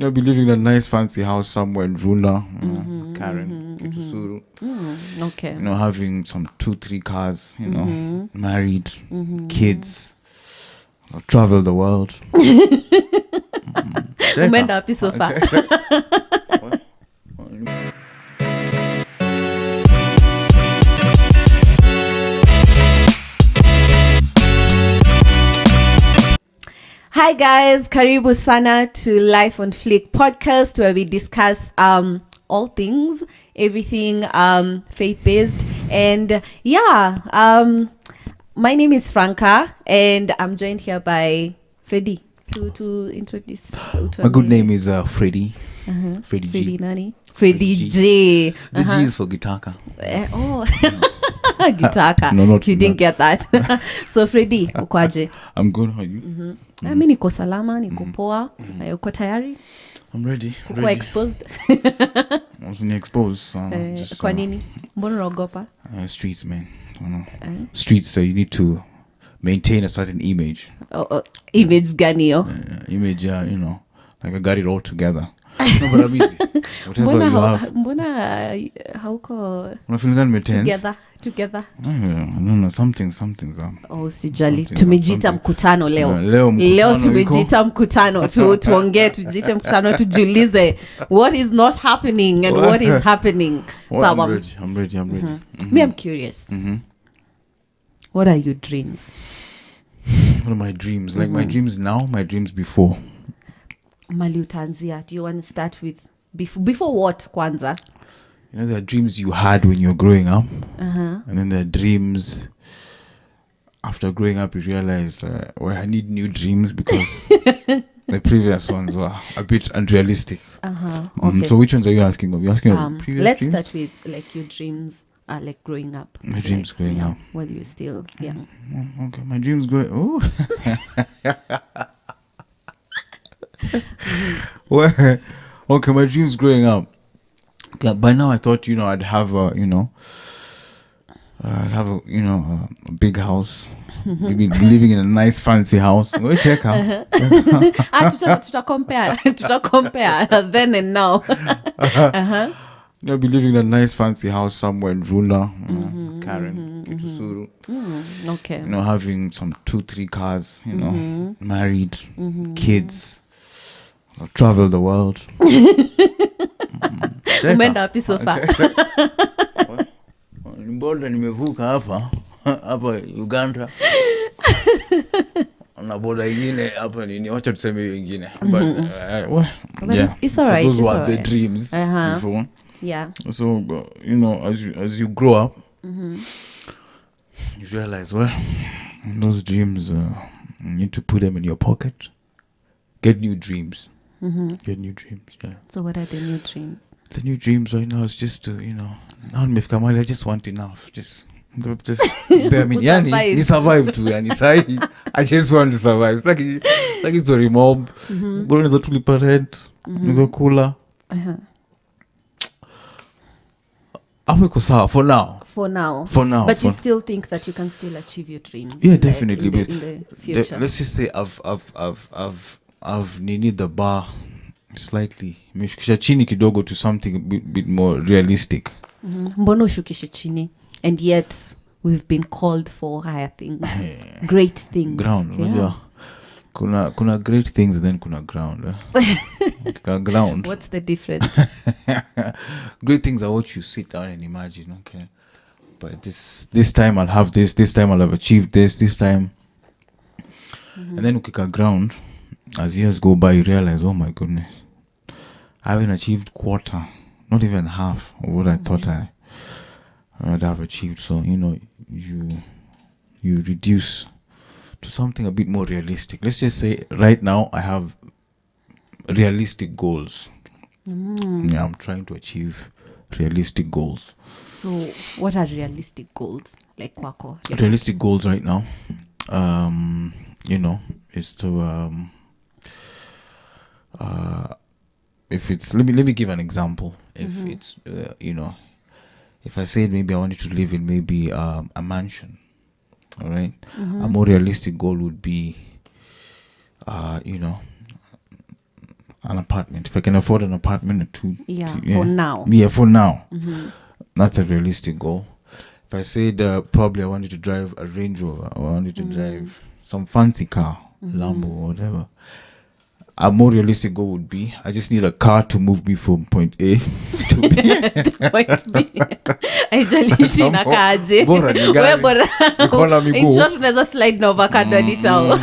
be living in a nice fancy house somewhere in Runda, Karen, Kitusuru. Okay. Having some 2-3 cars, married, kids, travel the world. Umeenda wapi so far? Hi guys, karibu sana to Life on Flick podcast, where we discuss all things, everything faith-based. And my name is Franca, and I'm joined here by Freddy. So to introduce, my good name is Freddy. Freddy G. Freddy nani? Freddy G. The G is for Gitaka. Gitaka. No, not you didn't get that. So Freddy, ukwaje? I'm good. How are you? Mimi niko salama, niko poa. Uko tayari? I'm ready. Uko exposed? I wasn't exposed. Kwa nini? Mbona unaogopa? Streets, man. Streets, you need to maintain a certain image. Image gani yo? Image, like I got it all together. No, but I'm easy. Whatever you have. Mbona hauko together? I don't know, something's up. Sijali. Tumejita mkutano leo. Leo tumejita mkutano. Tuongee, tujite mkutano, tujiulize what is not happening and what is happening. I'm ready. Me, I'm curious. What are your dreams? What are my dreams? Like my dreams now, my dreams before. Mali utanzia. Do you want to start with before what kwanza? There are dreams you had when you're growing up, and then there are dreams after growing up you realize, I need new dreams because the previous ones were a bit unrealistic. Okay. So which ones are you asking of? You're asking of previous let's dreams? Start with like your dreams like growing up. My dreams growing up. While you're still young. Okay, my dreams growing. Okay, my dreams growing up. Okay, by now I thought I'd have a big house, maybe living in a nice fancy house. Go check out. To compare then and now. Be living in a nice fancy house somewhere in Runda, Karen, Kitusuru. Okay. Having some 2-3 cars. Married, kids. Travel the world. Umeenda wapi so far? Boda nimevuka hapa Uganda. Na boda ingine hapa nini, wacha tuseme hiyo ingine. But it's all right. Those were the dreams before. Yeah. So as you grow up, you realize, those dreams you need to put them in your pocket. Get new dreams. Get new dreams, yeah. So what are the new dreams? The new dreams right now is just to, now nimefika mahali, I just want enough. Just yani, ni survive tu, yani sahi. I just want to survive. It's like it's very mob. Bora nizo tulipa rent, nizo kula. Ameko sawa for now. But you still think that you can still achieve your dreams? Yeah, definitely. In the future. Let's just say I've needed the bar slightly. Meshukisha chini kidogo to something a bit more realistic. Mbono shukisha chini, and yet we've been called for higher things, great things. Ground, yeah. Kuna great things and then kuna ground. Ground. What's the difference? Great things are what you sit down and imagine. Okay, but this time I'll have this. This time I'll have achieved this. This time, and then ukika ground. As years go by, you realize, oh my goodness, I haven't achieved quarter, not even half of what I thought I'd have achieved. So, you reduce to something a bit more realistic. Let's just say right now I have realistic goals. Yeah, I'm trying to achieve realistic goals. So, what are realistic goals? Like kwako? Realistic goals right now, is to... if it's let me give an example. If it's if I said maybe I wanted to live in maybe a mansion, all right, a more realistic goal would be an apartment. If I can afford an apartment or two. For now. Yeah, for now. That's a realistic goal. If I said probably I wanted to drive a Range Rover, or I wanted to drive some fancy car, Lambo or whatever, a more realistic goal would be I just need a car to move me from point A to B. Point B. Haijalishi inakaaje. Bora ni Wewe gari. bora. Niko miguu. In short, unaweza slide na avocado hadi town.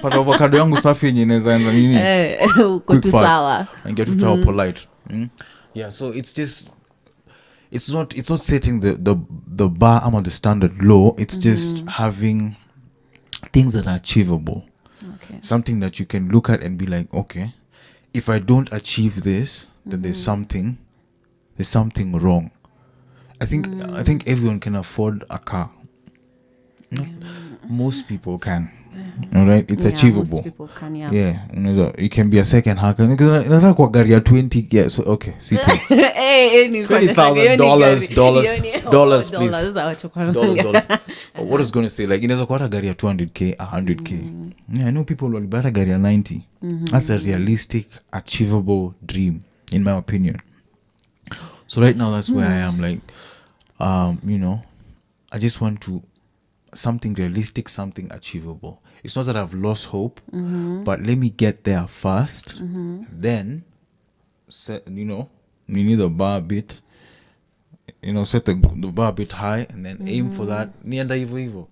Pata avocado yangu safi yenye inaweza enda nini? Uko tu sawa. And get to town polite. Yeah, so it's just it's not setting the bar or the standard low. It's just having things that are achievable. Okay. Something that you can look at and be like, okay, if I don't achieve this, then there's something wrong. I think everyone can afford a car. Most people can. All right, it's achievable. Most people can, it can be a second hand. Because kwa gari ya 20, yeah, so okay, see $20,000, please. Dollars. What I was going to say, like inaweza kuwa hata gari ya 200k, 100k. I know people walibata gari ya 90. That's a realistic, achievable dream, in my opinion. So right now, that's where I am. Like, I just want to something realistic, something achievable. It's not that I've lost hope, but let me get there first. Then, you need the bar a bit. Set the bar a bit high and then aim for that. Nienda hivyo.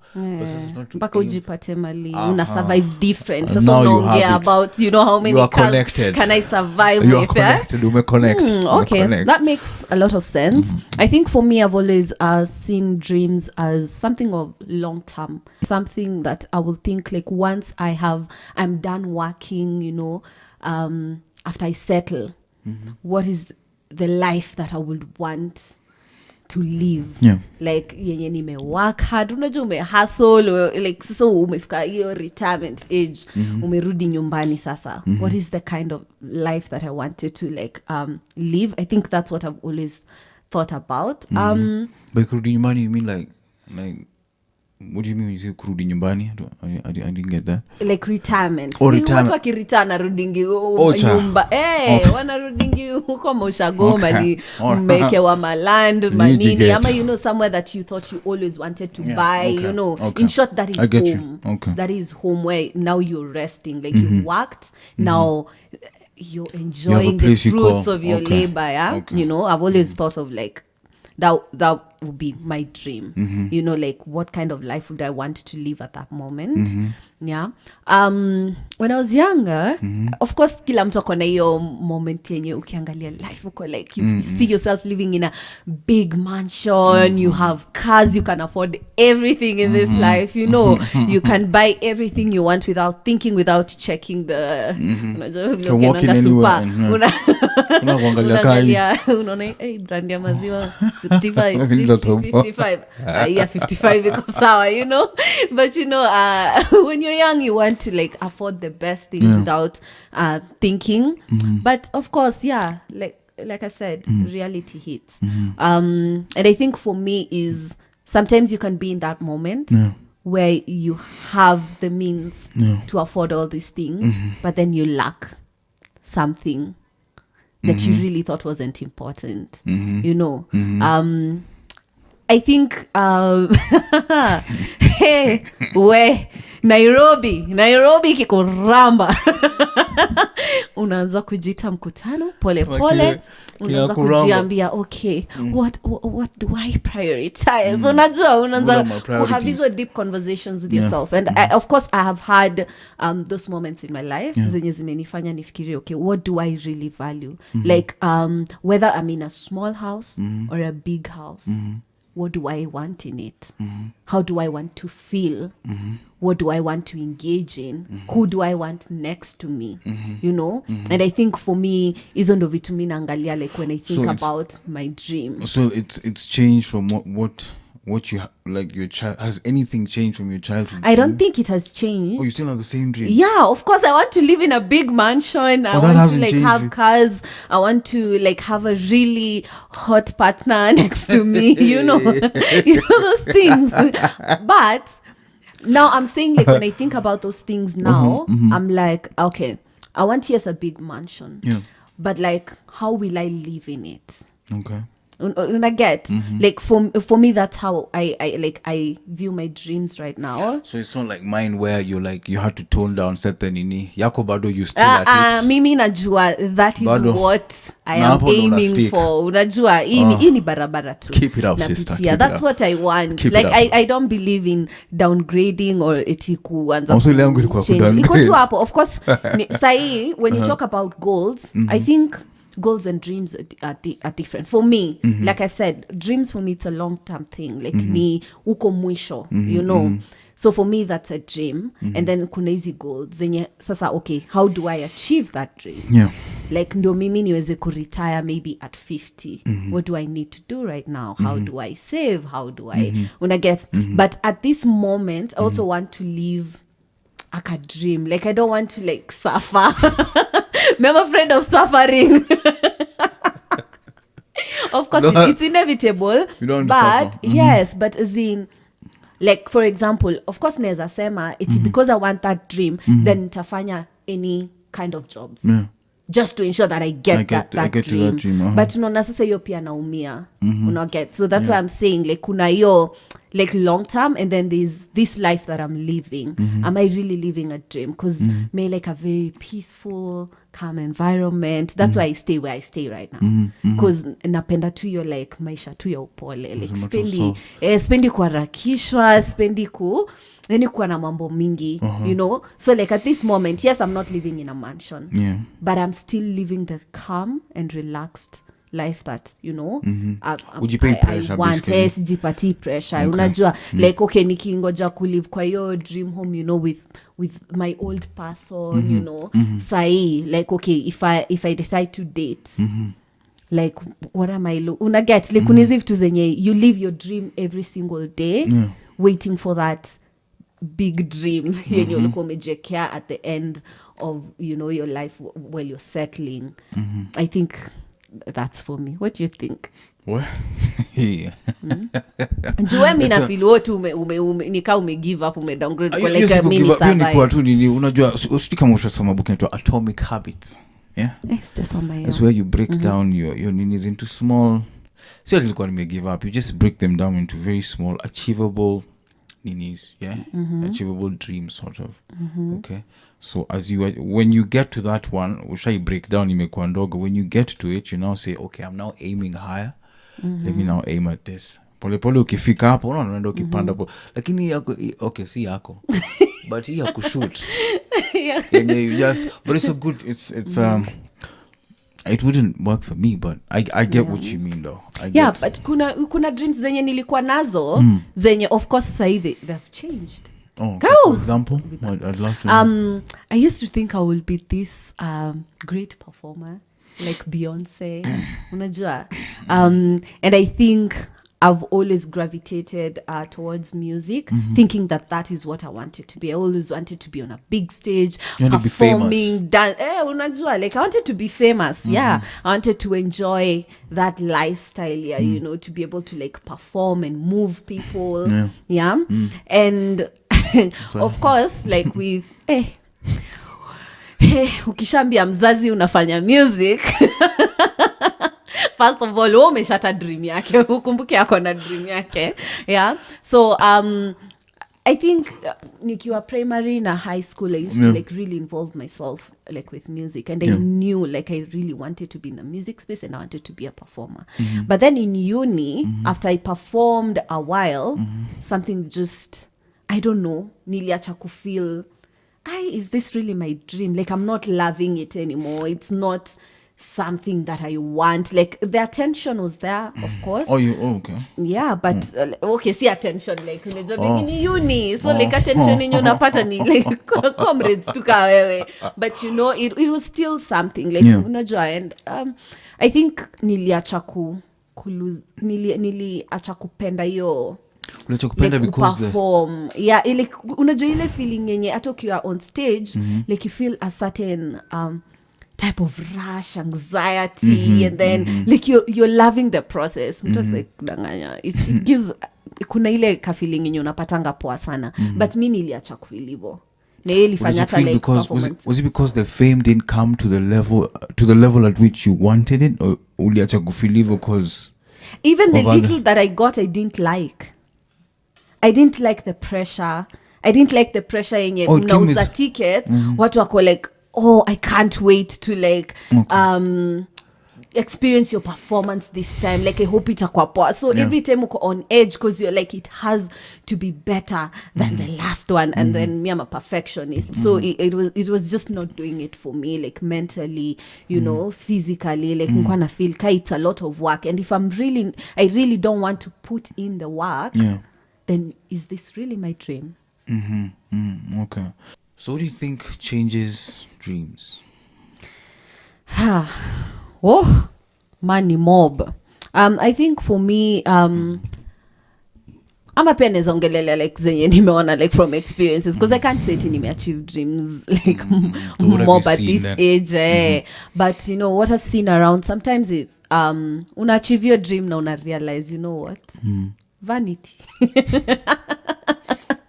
Mpaka ujipate mali una survive different. So now you have about how many cars can I survive with. You are connected. Okay, that makes a lot of sense. I think for me, I've always seen dreams as something of long term, something that I will think like once I'm done working, after I settle, what is the life that I would want to live. Like yenye nime work hard, unajua ume hustle, like sasa umefika hiyo retirement age, umerudi nyumbani sasa. What is the kind of life that I wanted to like live? I think that's what I've always thought about. But kurudi nyumbani, you mean like what do you mean when you say kurudi nyumbani? I didn't get that. Like retirement. Retirement. Watu wakirita narudingi nyumba. Wanarudingi huko Moshagoma ni mmekewa maland manini. Ama somewhere that you thought you always wanted to buy. Okay. In short, that is I get home. You. Okay. That is home where now you're resting. Like you've worked. Now you're enjoying the fruits of your labor. Okay. I've always thought of like that would be my dream. Like what kind of life would I want to live at that moment. When I was younger, of course kila mtu akona hiyo moment yenye ukiangalia life uko like you see yourself living in a big mansion, you have cars, you can afford everything in this life, you can buy everything you want without thinking, without checking the walking anywhere unaona brand ya maziwa 65 55 yeah 55 iko sawa but when you're young you want to like afford the best things without thinking, but of course like I said, reality hits. And I think for me is sometimes you can be in that moment where you have the means to afford all these things, but then you lack something that you really thought wasn't important. I think Nairobi kikuramba. Unaanza kujita mkutano pole unaanza kujiambia okay, what do I prioritize? Unajua unaanza have these deep conversations with yourself, and of course I have had those moments in my life zenye zimenifanya nifikirie okay, what do I really value? Like whether I'm in a small house or a big house, what do I want in it? How do I want to feel? What do I want to engage in? Who do I want next to me? And I think for me hizo ndo vitu mimi naangalia like when I think about my dream. So it's changed from what you like your child. Has anything changed from your childhood? I don't think it has changed. Oh, you still have the same dream? Yeah, of course I want to live in a big mansion. I want to like have cars. I want to like have a really hot partner next to me. Those things. But now I'm saying like when I think about those things now, I'm like, okay, I want, yes, a big mansion. Yeah. But like, how will I live in it? Okay. And I get like for me, that's how I view my dreams right now. So it's not like mine where you like you had to tone down certain nini yako bado you still at it. Mimi najua that is Bado. what I Na am hapo ndo aiming unastick. for. Unajua hii ni barabara tu. Keep it up, sister. Napitia. Keep That's it up. what I want. Keep Like it up. I don't believe in downgrading or eti kuanza. Also ile yangu ilikuwa change. Iko kudowngrade. tu hapo. Of course, sahi when you talk about goals, I think goals and dreams are different for me. Like I said, dreams for me, it's a long-term thing, like ni uko mwisho, you know. So for me, that's a dream. And then kuna hizi goals zenye sasa, okay, how do I achieve that dream? Yeah. Like ndo mimi niweze kuretire maybe at 50. What do I need to do right now? How do I save? How do I una get? But at this moment, I also want to live like a dream. Like I don't want to like suffer. I'm afraid of suffering. Of course, it's inevitable. You don't but suffer. yes, but as in, like for example, of course, neza sema it's because I want that dream, then nitafanya any kind of jobs. Yeah. Just to ensure that I get that I get dream. to that dream. But unaona sasa hiyo pia naumia. Una get. So that's why I'm saying like kuna hiyo like long term, and then there's this life that I'm living. Am I really living a dream? Because may like a very peaceful, calm environment. That's why I stay where I stay right now. Because napenda tu hiyo like maisha tu ya upole. Like spendi kuharakishwa, spendi yani kuwa na mambo mingi, you know. So like at this moment, yes, I'm not living in a mansion. Yeah. But I'm still living the calm and relaxed life that, you know, I want. Yes, jipati pressure. Okay. Unajua, like, okay, nikingoja kulive kwa hiyo dream home, you know, with my old person, you know. Sai, like, okay, if I decide to date, like, what am I una get? Like, unizi vitu zenye, you live your dream every single day, waiting for that big dream yenye ulikuwa umejekea at the end of, you know, your life while you're settling. I think that's for me. What do you think? What? Yeah. Jue mi na feel wote nika give up, downgrade kwa like mini survive. Kwa tu nini unajua usiti kama ushasoma book inaitwa Atomic Habits. Yeah. It's just on my own. It's where you break down your needs into small. So nilikuwa give up. You just break them down into very small achievable ninis, yeah, achievable dreams, sort of. Okay, so when you get to that one, which I break down imekuwa ndogo, when you get to it, you now say, okay, I'm now aiming higher. Let me now aim at this. Pole pole ukifika hapo unaenda ukipanda hapo, lakini okay, si yako but hii ya kushoot. And you just, but it's a good, it's it wouldn't work for me, but I get what you mean though. But kuna dreams zenye nilikuwa nazo zenye of course sahi they've changed. Oh, okay. For example, I'd love to know. I used to think I will be this great performer like Beyonce. Unajua? And I think I've always gravitated towards music, thinking that is what I wanted to be. I always wanted to be on a big stage, performing, dance. Unajua, like I wanted to be famous. Yeah, I wanted to enjoy that lifestyle. Yeah, you know, to be able to like perform and move people. Yeah, and of course, like with ukishambia mzazi unafanya music. First of all, umeshata dream yake. Ukumbuke yako na dream yake. Yeah. So I think nikiwa primary na high school, I used to like really involve myself like with music, and I knew like I really wanted to be in the music space and I wanted to be a performer. But then in uni, after I performed a while, something just, I don't know, niliacha kufeel, is this really my dream? Like I'm not loving it anymore. It's not something that I want. Like the attention was there, of course. Okay. Yeah, but okay, see attention like unajua begini uni. So like attention yenye unapata ni like comrades tuka wewe. But you know, it was still something like unajua, and I think niliacha kupenda hiyo. Like because perform. Yeah, like unajua ile feeling yenye hata ukiwa on stage, like you feel a certain type of rush, anxiety, and then like you're loving the process. It gives kuna ile ka feeling yenye unapatanga poa sana. But mi niliacha kufeel hivyo. Nearly What did you fanyata feel? like Because performance. was it because the fame didn't come to the level at which you wanted it, or uliacha kufilivo because Even the of other? little that I got, I didn't like. I didn't like the pressure. I didn't like the pressure yenye Oh, it came mnauza with- ticket. Watu wako like, oh, I can't wait to like experience your performance this time. Like, I hope itakuwa poa. So every time uko on edge because you're like, it has to be better than the last one. And then me, I'm a perfectionist. So it was just not doing it for me, like mentally, you know, physically. Like, nkwana feel ka it's a lot of work. And if I really don't want to put in the work, then is this really my dream? Okay. So what do you think changes dreams? Oh, money mob. I think for me, ama pia naeza ongelelea like zenye nimeona like from experiences because I can't say iti nimeachieve dreams like So what have mob you at seen this then? age. But you know what I've seen around, sometimes it's unaachieve your dream na una realize, you know what, vanity.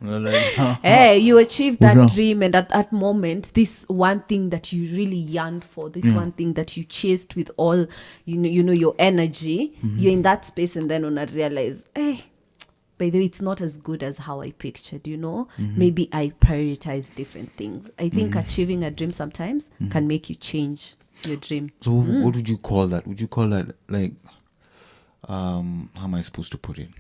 You achieve that dream, and at that moment, this one thing that you really yearned for, this one thing that you chased with all you know your energy, you're in that space, and then when I realize, hey, by the way, it's not as good as how I pictured, you know. Maybe I prioritize different things. I think achieving a dream sometimes can make you change your dream. So what would you call that? Would you call that like how am I supposed to put it?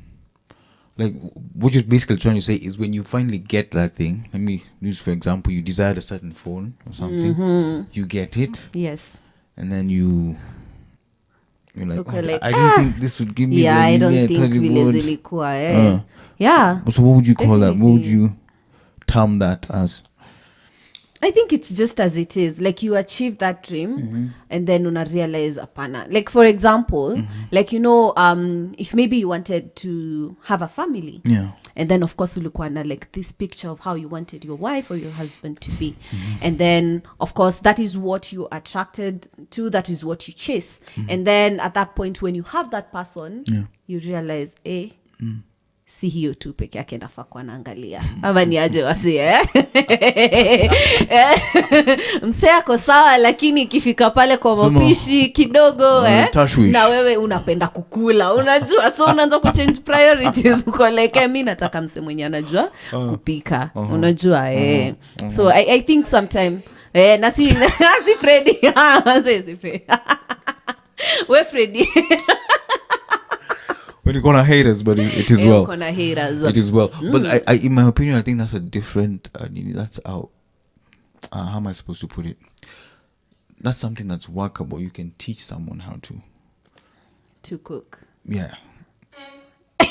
Like, what you're basically trying to say is when you finally get that thing, let me use for example, you desired a certain phone or something, you get it, Yes. and then you're like, Okay, like, I didn't think this would give me the I don't nini, think totally vile good. zilikuwa yeah. So what would you call that? What would Definitely. you term that as? I think it's just as it is. Like, you achieve that dream and then una realize apana. Like, for example, like, you know, if maybe you wanted to have a family. Yeah. And then, of course, ulikuwa na like this picture of how you wanted your wife or your husband to be. And then, of course, that is what you attracted to. That is what you chase. And then at that point, when you have that person, you realize, si hiyo tu peke yake nafaa kuwa naangalia ama ni aje wasi msee ako sawa, lakini ikifika pale kwa mapishi kidogo na wewe unapenda kukula, unajua, so unaanza kuchange priorities uko like mi nataka msee mwenye anajua kupika, unajua so I think sometime na si Freddy si Freddy we Freddy When you're gonna haters, but it is well. It is well. But I, in my opinion, I think that's a different. That's how am I supposed to put it? That's something that's workable. You can teach someone how to cook. Yeah.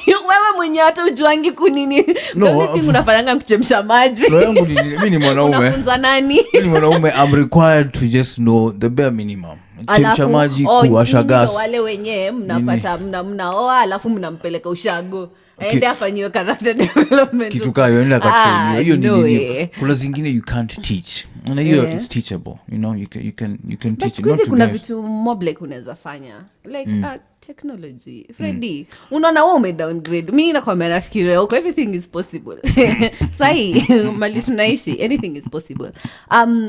Wewe mwenye hata ujuangi kunini. No, unafanyanga kuchemsha maji. Mimi ni mwanaume. Unafunza nani? Mimi ni mwanaume. I'm required to just know the bare minimum. Chemsha maji, kuwasha gas. Wale wenye mnapata mnaoa alafu mnampeleka ushago. Aende afanyiwe character development. Kitu kayo enda katrainiwa. Hiyo ni nini? Kuna zingine you can't teach. Na hiyo it's teachable. You know, you can teach it. Not kuna vitu moblek unaweza fanya. Like technology. Freddy, unaona wewe ume downgrade. Mimi nakwambia nafikiria huko everything is possible. Sai mali tunaishi, anything is possible.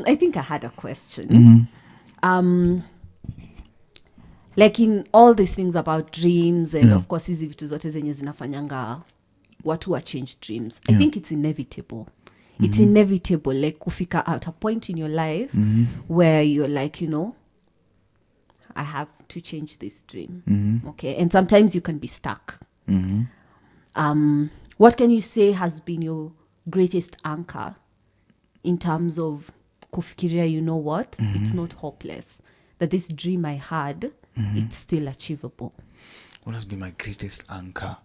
I think I had a question. Like in all these things about dreams and of course hizi vitu zote zenye zinafanyanga watu wa change dreams, I think it's inevitable. It's inevitable, like kufika at a point in your life where you're like, you know, I have to change this dream. Okay, and sometimes you can be stuck. What can you say has been your greatest anchor in terms of kufikiria, you know what, it's not hopeless, that this dream I had, it's still achievable? What has been my greatest anchor?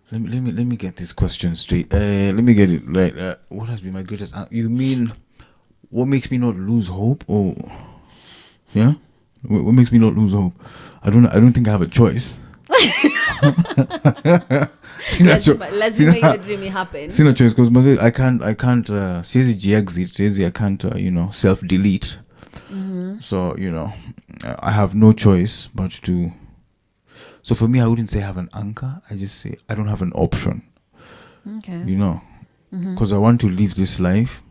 Let me get this question straight. Let me get it right. What has been my greatest anchor? You mean what makes me not lose hope? Or yeah, what makes me not lose hope? I don't think I have a choice. Lazima hiyo dream happen. Sina choice because I can't siwezi exit, siwezi I can't self delete. So I have no choice but to. So for me, I wouldn't say I have an anchor. I just say I don't have an option. Okay. because I want to live this life.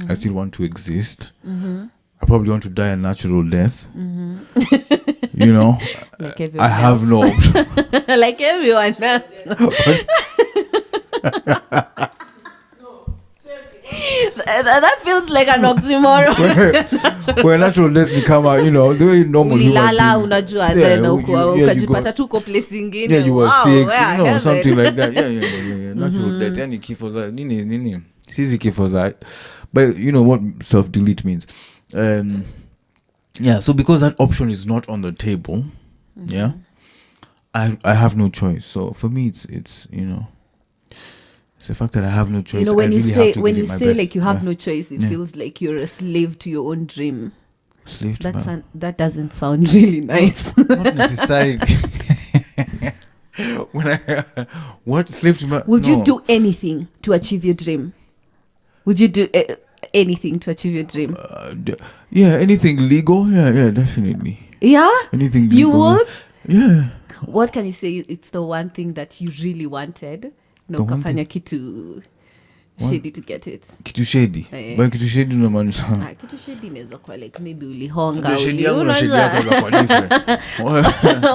I still want to exist. I probably want to die a natural death. You know, Like I everyone have no else. option. Like everyone else. That feels like an oxymoron. Where natural death ni kama, you know, the way normal human Ulilala beings. unajua then you ukajipata got- tu uko place ingine. Yeah, you were Wow, sick, where you know, heaven. something like that. Yeah. Natural death. Yani kifo za nini. Sisi kifo za. But you know what self-delete means. Yeah, so because that option is not on the table, yeah, I have no choice. So for me, it's you know, it's the fact that I have no choice. You know, when I you really say have to give it my best. like you have Yeah. no choice, it Yeah. feels like you're a slave to your own dream. Slave to my- That doesn't sound really nice. not necessarily. What slave to my? Would you no. do anything to achieve your dream? Would you do anything to achieve your dream? Yeah, anything legal? Yeah, definitely. Yeah? Anything legal? You would? Yeah. What can you say? It's the one thing that you really wanted. No, The one ukafanya kitu What? shady to get it. Kitu shady. Eh. But kitu shady unamaanisha. Kitu shady inaweza kuwa like maybe ulihonga. Ndio shady yangu na shady yako za kwa different.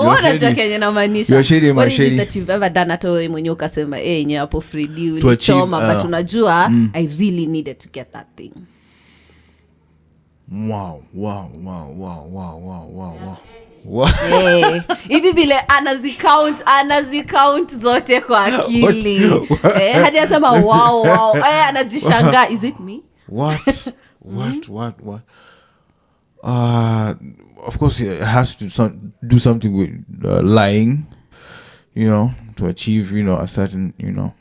Unajua kenye namaanisha. Your shady, my What is shady. it that you've ever done hata wewe mwenyewe ukasema yenye hapo Freddy To achieve, ulichoma but unajua I really needed to get that thing. Wow. Eh, hivi vile anazicount zote kwa akili. Hadi asema wow. Anajishangaa, is it me? What? Of course, it has to do something with lying, you know, to achieve, you know, a certain, you know,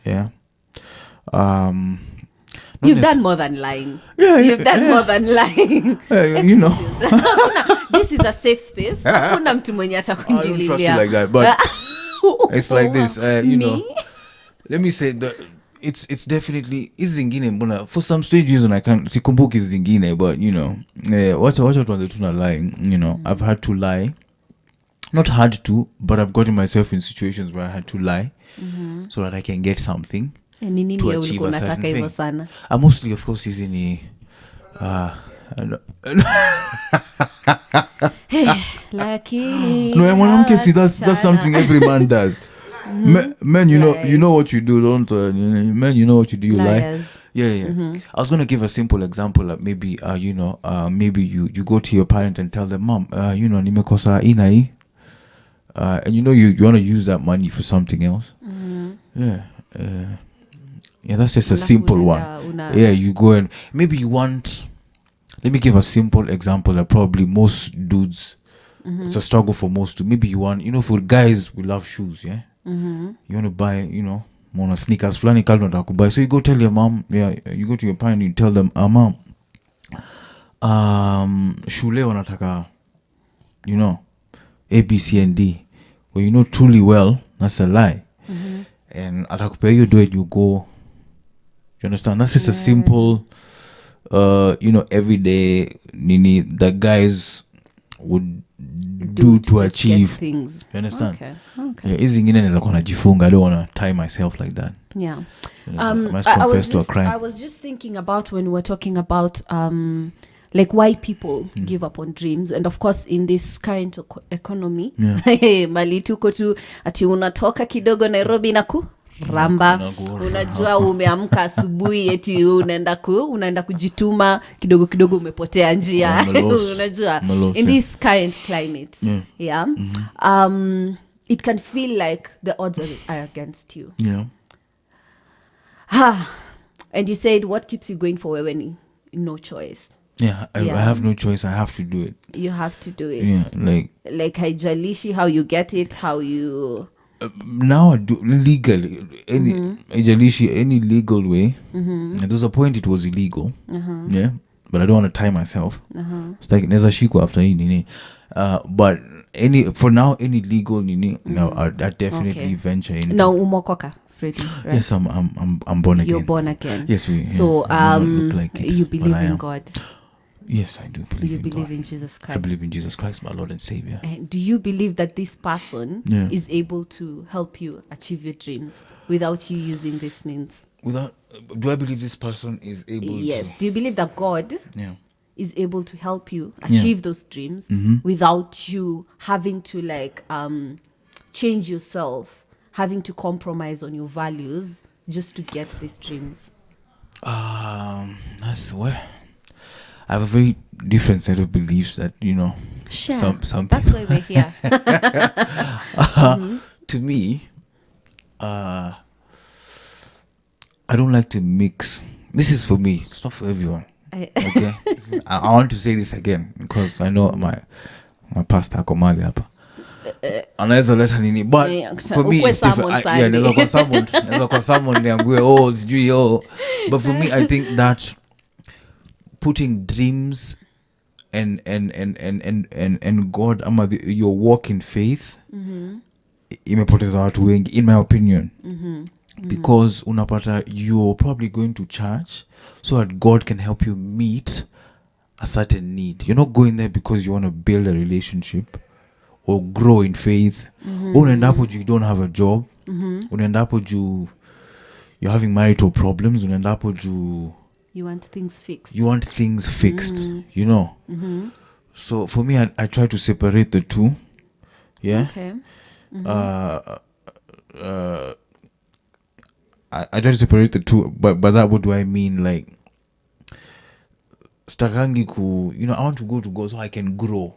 yeah. You've done more than lying. Yeah, You've done more than lying. You know. This is a safe space. Hakuna mtu mwenye I don't trust you atakuingililia. like that, but it's like this, you know. Me? Let me say that it's definitely hizi zingine mbona for some strange reason I can't sikumbuki hizi zingine, but you know, wacha tuanze tu na lying, you know. I've had to lie. Not had to, but I've gotten myself in situations where I had to lie so that I can get something. Ni nini To ya achieve ulikuwa a unataka certain hivyo thing. sana? Mostly of course hizi ni Lakini no, mwanamke, see that's something every man does. Men, you know what you do, don't men, you know what you do, you lie. Liars. Yeah. I was gonna give a simple example, like maybe you know, maybe you go to your parent and tell them, Mom, you know, nimekosa ina hii. And you know you want to use that money for something else. Yeah, that's just a simple one. Yeah, you go and maybe you want. Let me give a simple example that probably most dudes, it's a struggle for most dudes. Maybe you want, you know, for guys, we love shoes, yeah? You want to buy, you know, more sneakers, flani kalo nataka buy. So you go tell your mom, yeah, you go to your parent, you tell them, Mom, shule wanataka, you know, A, B, C, and D. Well, you know truly well, that's a lie. And atakupea you do it, you go. You understand? That's just a simple, you know, everyday nini that guys would do to just achieve get things. You understand? Okay. Yeah, hizi zingine naweza kuwa najifunga. I don't want to tie myself like that. Yeah. You know, I must confess to a crime. I was just thinking about when we were talking about like why people give up on dreams, and of course in this current economy, mali tuko tu ati unatoka kidogo Nairobi na ramba, unajua umeamka asubuhi eti unaenda kujituma kidogo umepotea njia. Unajua in this current climate, it can feel like the odds are against you. And you said, what keeps you going for when no choice? I have no choice. I have to do it. You have to do it. Yeah, like haijalishi how you get it, how you now I do legally any legal way. And there was a point it was illegal. Yeah, but I don't want to tie myself. It's like neza shiko after nini. But for now any legal nini. No, I definitely venture in. No, umokoka, Freddy. Right? Yes, I'm born again. You're born again. Yes, so I look like it, you believe in am. God. Yes, I do believe in God. You believe in Jesus Christ. I believe in Jesus Christ, my Lord and Savior. And do you believe that this person is able to help you achieve your dreams without you using this means? without, do I believe this person is able Yes. to? Do you believe that God Yeah. is able to help you achieve those dreams without you having to like change yourself, having to compromise on your values just to get these dreams? That's where I have a very different set of beliefs that Sure. some That's people. why we're here. To me, I don't like to mix. This is for me. It's not for everyone. Okay. I want to say this again because I know my pastor Komali hapa. Anaweza leta nini, but for me it's different. Naweza kwa someone niambiwe sijui but for me I think that putting dreams and God ama your walk in faith imepoteza watu wengi in my opinion. Because unapata you're probably going to church so that God can help you meet a certain need. You're not going there because you want to build a relationship or grow in faith. Unaenda hapo you don't have a job. Unaenda hapo you're having marital problems. Unaenda hapo you want things fixed. So for me, I try to separate the two. Yeah. Okay. I try to separate the two, but by that, what do I mean? Like, stakangi I want to go to God so I can grow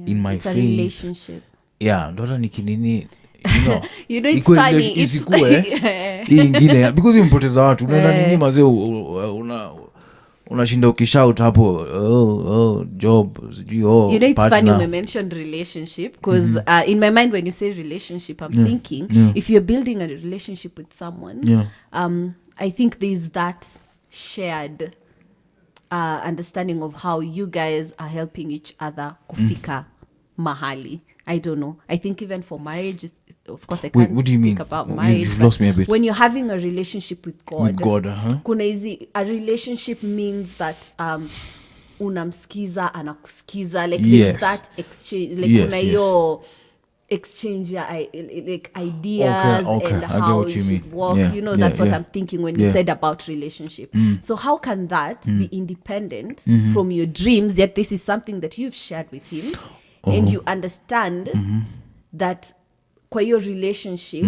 in my it's faith. a relationship. Yeah, ndota nikinini it's funny. Hii ingine because impoteza watu unaenda nini mazee unashinda ukishout hapo job sijui it's partner. funny you mentioned relationship because in my mind when you say relationship I'm thinking if you're building a relationship with someone I think there's that shared understanding of how you guys are helping each other kufika mahali. I don't know. I think even for marriage, of course I can't what do you speak mean? about marriage. You've lost me a bit. When you're having a relationship with God, kuna a relationship means that unamsikiza anakusikiza, like yes. There's that exchange, like kuna hiyo exchange like ideas okay. and how you should walk. That's what I'm thinking when you said about relationship. So how can that be independent from your dreams, yet this is something that you've shared with him and you understand that kwa your relationship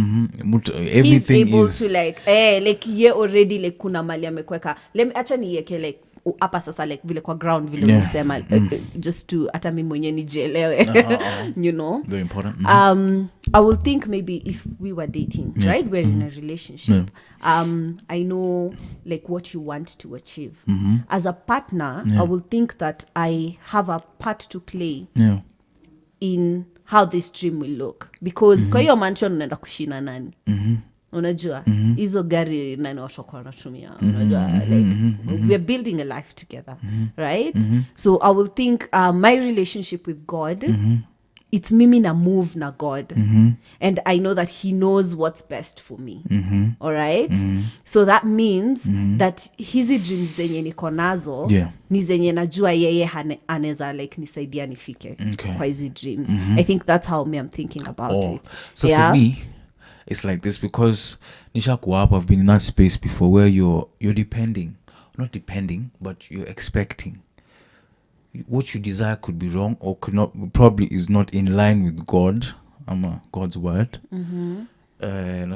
everything he's able is to like ye already like kuna mali amekweka acha niweke like hapa sasa like vile kwa ground vile unasema just to hata mimi mwenyewe nijielewe very important. I will think maybe if we were dating right, we're in a relationship I know like what you want to achieve as a partner. I will think that I have a part to play in how this dream will look because kwa hiyo mansion unaenda kushina nani unajua hizo gari nani watakuwa wanatumia unajua like we're building a life together right so I will think my relationship with God it's mimi na move na God and I know that he knows what's best for me all right so that means that hizi dreams zenye niko nazo ni zenye najua yeye anaweza like nisaidia nifike kwa hizi dreams I think that's how I'm thinking about it. So for me it's like this because nishakuwa hapo, I've been in that space before where you're not depending but you're expecting what you desire could be wrong or probably is not in line with God God's word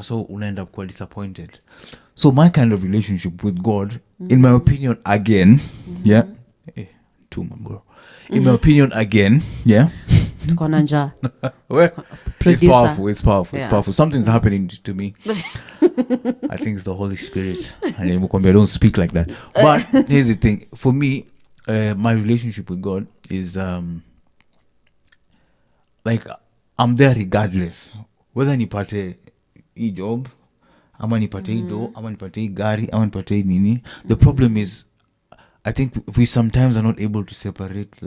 so unaenda kuwa disappointed. So my kind of relationship with God in my opinion again too my bro in my opinion again tukona njaa it's powerful something's happening to me. I think it's the Holy Spirit and I don't speak like that but here's the thing for me my relationship with God is like I'm there regardless whether nipate hii job ama nipate hii do ama nipate hii gari ama nipate hii nini. The problem is I think we sometimes are not able to separate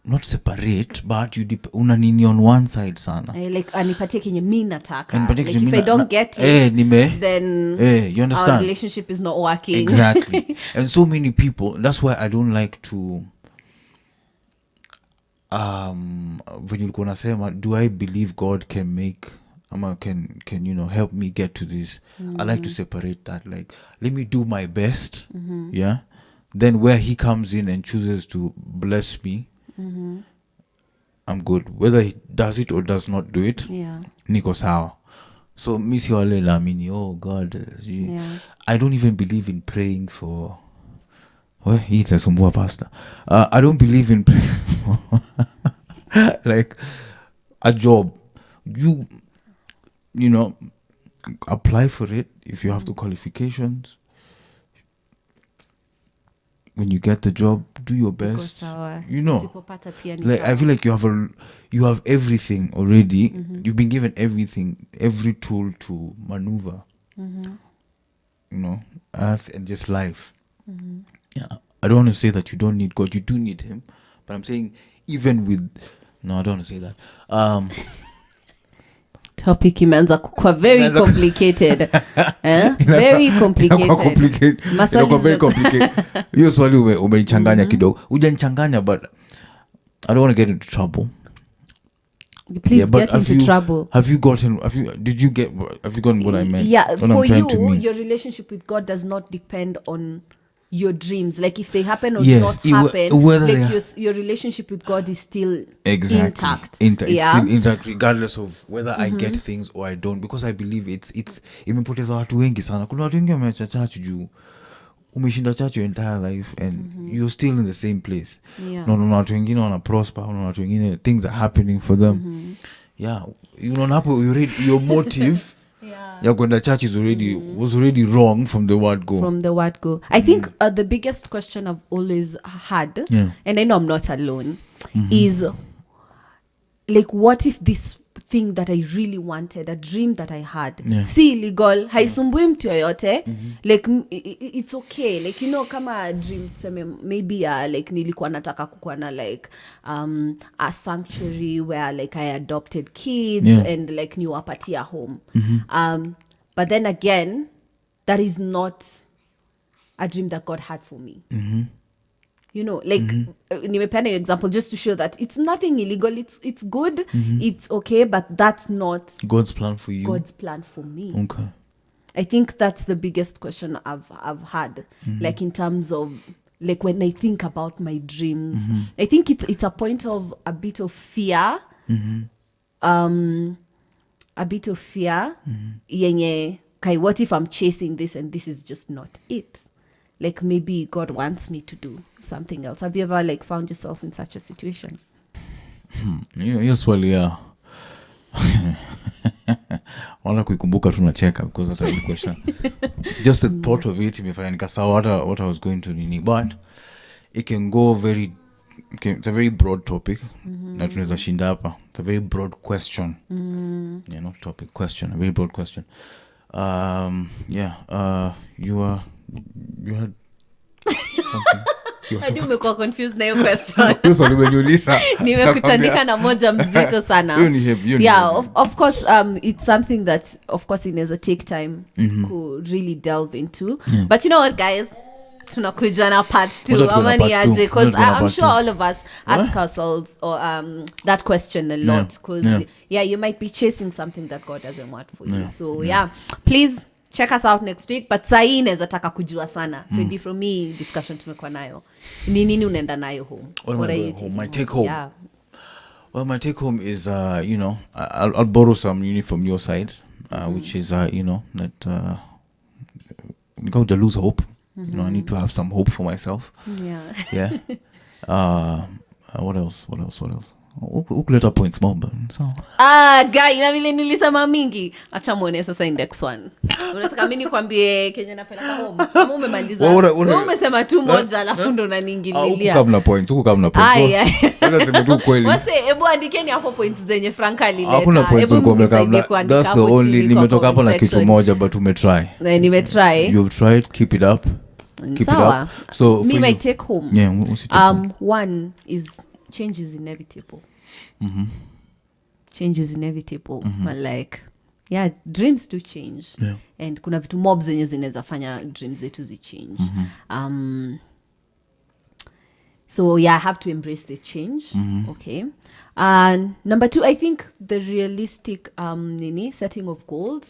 not separate but you una nini on one side sana like anipatie kenye mimi nataka like if I don't get it then you understand our relationship is not working exactly and so many people that's why I don't like to when ulikuwa unasema do I believe God can make can help me get to this. I like to separate that. Like, let me do my best. Yeah. Then where he comes in and chooses to bless me, I'm good. Whether he does it or does not do it, niko sawa. So miss you oh God, I don't even believe in praying for. Well, he's a sumbua pastor. I don't believe in like a job. You apply for it if you have the qualifications. When you get the job, do your best. Like I feel like you have everything already. You've been given everything, every tool to maneuver. Earth and just life. Yeah, I don't want to say that you don't need God. You do need Him, but I'm saying even with no, I don't want to say that. Topic imeanza kukua very complicated. Very complicated. Very complicated. Hiyo swali umenichanganya kidogo. Hujanichanganya, but I don't want to get into trouble. Please get into trouble. Have you gotten what I meant? Yeah, for you, your relationship with God does not depend on your dreams. Like if they happen or not happen, like your relationship with God is still intact. It's still intact regardless of whether I get things or I don't, because I believe it's imepoteza watu wengi sana. Kuna watu wengi wameacha church juu umeshinda church your entire life and you're still in the same place. No, watu wengine wana prosper, no, watu wengine things are happening for them. Hapo your motive ya kwenda church was already wrong from the word go. I think the biggest question I've always had, and I know I'm not alone, is like, what if this thing that I really wanted, a dream that I had, si illegal, haisumbui mtu yoyote, like it's okay, like kama a dream maybe like nilikuwa nataka kukuwa na like a sanctuary where like I adopted kids and like niwapatia home, but then again that is not a dream that God had for me. Like nimependa your example just to show that it's nothing illegal, it's good, it's okay, but that's not God's plan for you. God's plan for me. Okay. I think that's the biggest question I've had, like in terms of like when I think about my dreams. I think it's a point of a bit of fear, yenye kai, what if I'm chasing this and this is just not it? Like maybe God wants me to do something else. Have you ever like found yourself in such a situation? Yes, well, yeah. Wala kuikumbuka tunacheka because that's a good question. Just the thought of it imefanya nikasawa what I was going to nini, but it can go it's a very broad topic. Na tunaweza shinda hapa. It's a very broad question. Not topic, question, a very broad question. You had something. Hadi umekuwa confused na hiyo question. Hiyo swali umeniuliza. Nimekutandika na moja mzito sana. Of course it's something that of course inaweza take time to really delve into. But you know what, guys? Tunakuja na part 2 amani aje, because I'm sure all of us ask ourselves that question a lot, because you might be chasing something that God doesn't want for you. So please check us out next week. But sahi inaweza taka kujua sana Freddy, from me discussion tumekuwa nayo, ni nini unaenda nayo home? What are you taking? My take home. Well, my take home is I'll borrow some from your side, which is that you got to lose hope. I need to have some hope for myself. What else? Ukuleta points more, but so. Guy, na vile nilisema mingi. Acha muone sasa index 1. Unataka mimi nikwambie Kenya napeleka home. Kama umemaliza. Wewe umesema tu moja alafu ndo unaniingililia. Huko kama points. Wala sema tu kweli. Wase hebu andikeni hapo points zenye Franca alileta. Hakuna points ulikomeka. That's the only nimetoka hapo na kitu moja, but umetry. Nimetry. You've tried, keep it up. Keep it up. So me my take home. One is change is inevitable. Change is inevitable. But like, dreams do change. And kuna vitu mob zenye zinaweza fanya dreams zetu zi change. So yeah, I have to embrace this change. Okay. And number 2, I think the realistic setting of goals.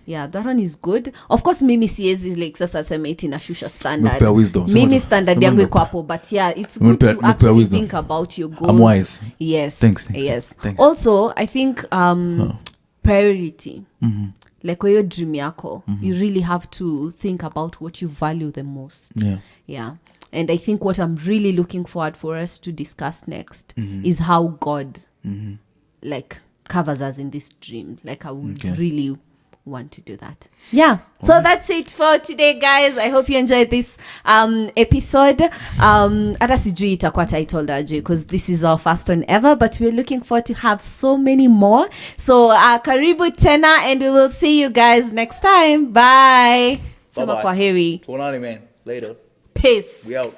Yeah, that one is good. Of course, mimi siezi like sasa sema iti nashusha standard. Nimekupea wisdom. Mimi standard yangu iko hapo, but yeah, it's good to actually wisdom. think about your goals. I'm wise. Yes. Thanks. Yes. Thanks. Also, I think priority. Like kwa hiyo dream yako, you really have to think about what you value the most. Yeah. And I think what I'm really looking forward for us to discuss next is how God like covers us in this dream. Like I would really want to do that. Yeah. So that's it for today, guys. I hope you enjoyed this episode. Hata sijui itakuwa titled aje because this is our first one ever, but we're looking forward to have so many more. So karibu tena, and we will see you guys next time. Bye. Sema kwaheri. Tuonane, man. Later. Peace. We out.